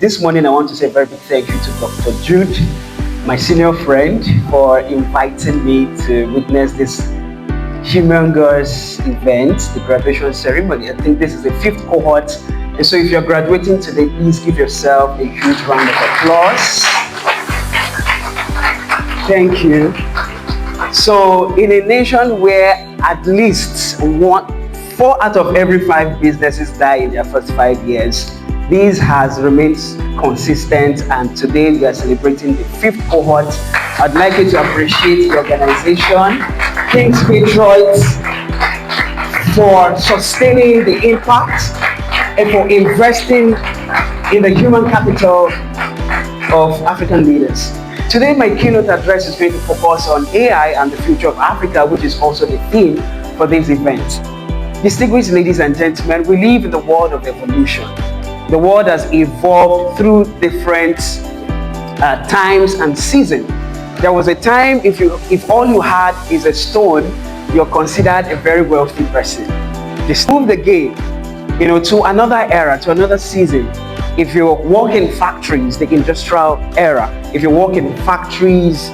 This morning, I want to say a very big thank you to Dr. Jude, my senior friend, for inviting me to witness this humongous event, the graduation ceremony. I think this is the 5th cohort. And so if you're graduating today, please give yourself a huge round of applause. Thank you. So in a nation where at least 4 out of every 5 businesses die in their first 5 years, this has remained consistent, and today we are celebrating the 5th cohort. I'd like you to appreciate the organization, King's Patriots, for sustaining the impact and for investing in the human capital of African leaders. Today, my keynote address is going to focus on AI and the future of Africa, which is also the theme for this event. Distinguished ladies and gentlemen, we live in the world of evolution. The world has evolved through different times and seasons. There was a time if all you had is a stone, you're considered a very wealthy person. They move the game, to another era, to another season. If you work in factories, the industrial era, if you work in factories,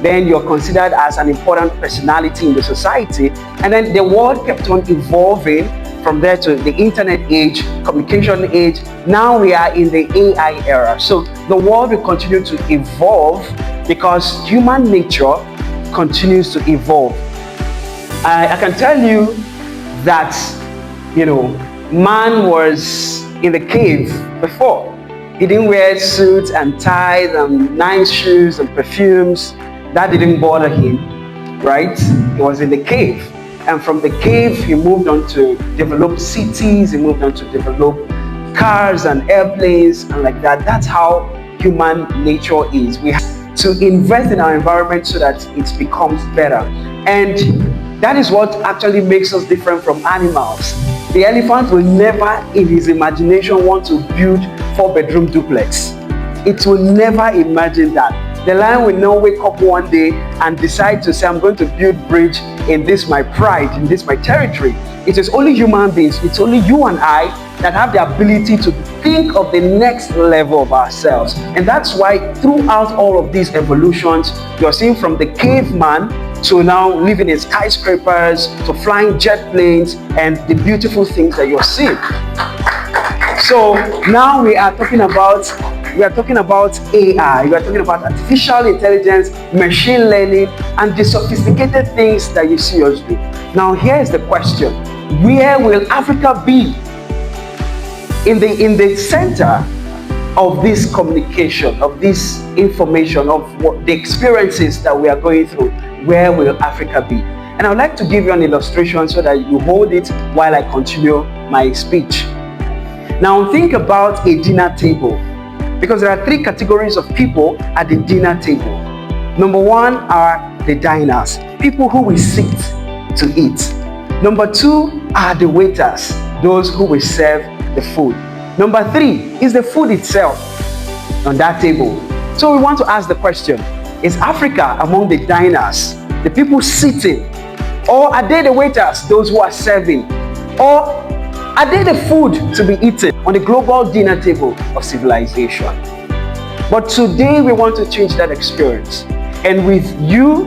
then you're considered as an important personality in the society. And then the world kept on evolving from there to the internet age, communication age. Now we are in the AI era. So the world will continue to evolve because human nature continues to evolve. I can tell you that, man was in the cave before. He didn't wear suits and ties and nice shoes and perfumes. That didn't bother him, right? He was in the cave. And from the cave, he moved on to develop cities, he moved on to develop cars and airplanes and like that. That's how human nature is. We have to invest in our environment so that it becomes better. And that is what actually makes us different from animals. The elephant will never in his imagination want to build 4-bedroom duplex. It will never imagine that. The lion will not wake up one day and decide to say, I'm going to build bridge in this my pride, in this my territory. It is only human beings, it's only you and I that have the ability to think of the next level of ourselves. And that's why throughout all of these evolutions, you're seeing from the caveman to now living in skyscrapers, to flying jet planes, and the beautiful things that you're seeing. So now we are talking about AI, we are talking about artificial intelligence, machine learning, and the sophisticated things that you see us do. Now here is the question: where will Africa be in the center of this communication, of this information, of what the experiences that we are going through? Where will Africa be? And I would like to give you an illustration so that you hold it while I continue my speech. Now think about a dinner table, because there are 3 categories of people at the dinner table. Number 1 are the diners, people who will sit to eat. Number 2 are the waiters, those who will serve the food. Number 3 is the food itself on that table. So we want to ask the question: is Africa among the diners, the people sitting? Or are they the waiters, those who are serving? Or are they the food to be eaten on the global dinner table of civilization? But today we want to change that experience. And with you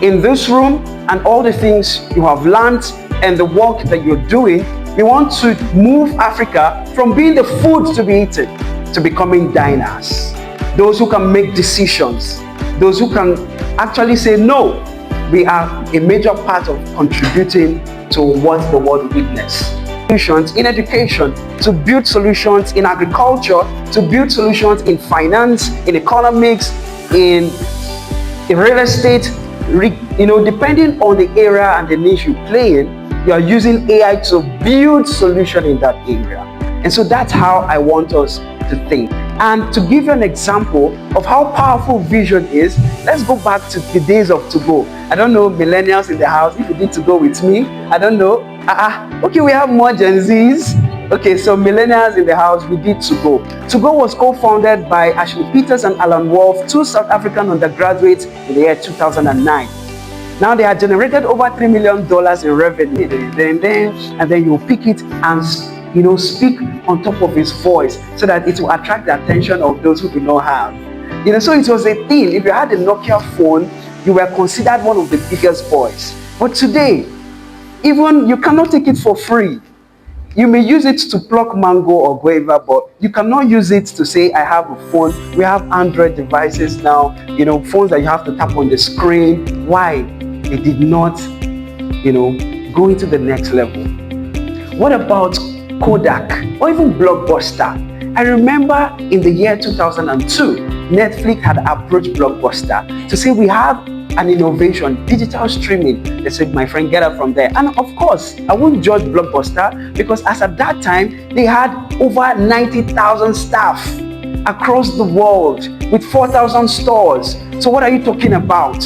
in this room and all the things you have learned and the work that you're doing, we want to move Africa from being the food to be eaten to becoming diners. Those who can make decisions, those who can actually say, no, we are a major part of contributing to what the world witness. Solutions in education, to build solutions in agriculture, to build solutions in finance, in economics, in real estate. Depending on the area and the niche you play in, you are using AI to build solution in that area. And so that's how I want us to think. And to give you an example of how powerful vision is, let's go back to the days of to go. I don't know, millennials in the house, if you did to go with me, I don't know. Okay, we have more Gen Zs. Okay, so millennials in the house, we did to go. To go was co-founded by Ashley Peters and Alan Wolf, 2 South African undergraduates in the year 2009. Now they have generated over $3 million in revenue. And then you pick it and speak on top of his voice so that it will attract the attention of those who do not have. So it was a thing. If you had a Nokia phone, you were considered one of the biggest boys. But today, even you cannot take it for free. You may use it to pluck mango or guava, but you cannot use it to say, I have a phone. We have Android devices now, phones that you have to tap on the screen. Why? They did not, go into the next level. What about Kodak or even Blockbuster? I remember in the year 2002, Netflix had approached Blockbuster to say, we have an innovation, digital streaming. They said, my friend, get up from there. And of course, I won't judge Blockbuster because as at that time, they had over 90,000 staff across the world with 4,000 stores. So what are you talking about?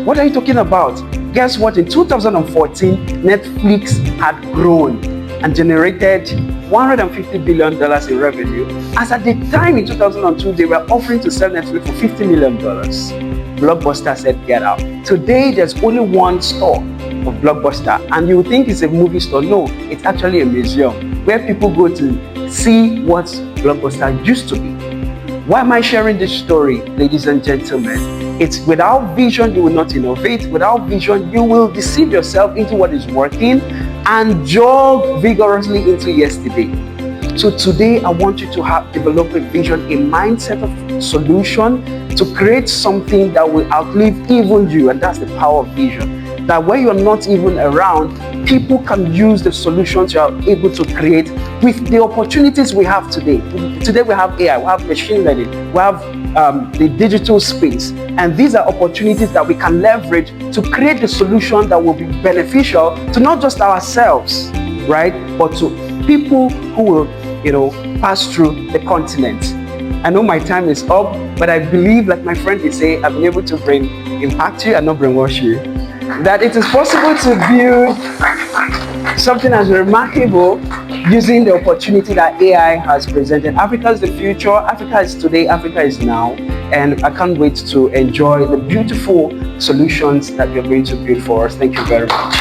What are you talking about? Guess what? In 2014, Netflix had grown and generated $150 billion in revenue. As at the time in 2002, they were offering to sell Netflix for $50 million. Blockbuster said, get out. Today, there's only one store of Blockbuster, and you think it's a movie store. No, it's actually a museum where people go to see what Blockbuster used to be. Why am I sharing this story, ladies and gentlemen? It's without vision, you will not innovate. Without vision, you will deceive yourself into what is working and jog vigorously into yesterday. So today, I want you to develop a vision, a mindset of solution to create something that will outlive even you. And that's the power of vision. That when you're not even around, people can use the solutions you are able to create with the opportunities we have today. Today we have AI, we have machine learning, we have the digital space. And these are opportunities that we can leverage to create the solution that will be beneficial to not just ourselves, right? But to people who will, pass through the continent. I know my time is up, but I believe, like my friend is saying, I've been able to impact you and not brainwash you. That it is possible to build something as remarkable using the opportunity that AI has presented. Africa is the future, Africa is today, Africa is now, and I can't wait to enjoy the beautiful solutions that you're going to build for us. Thank you very much.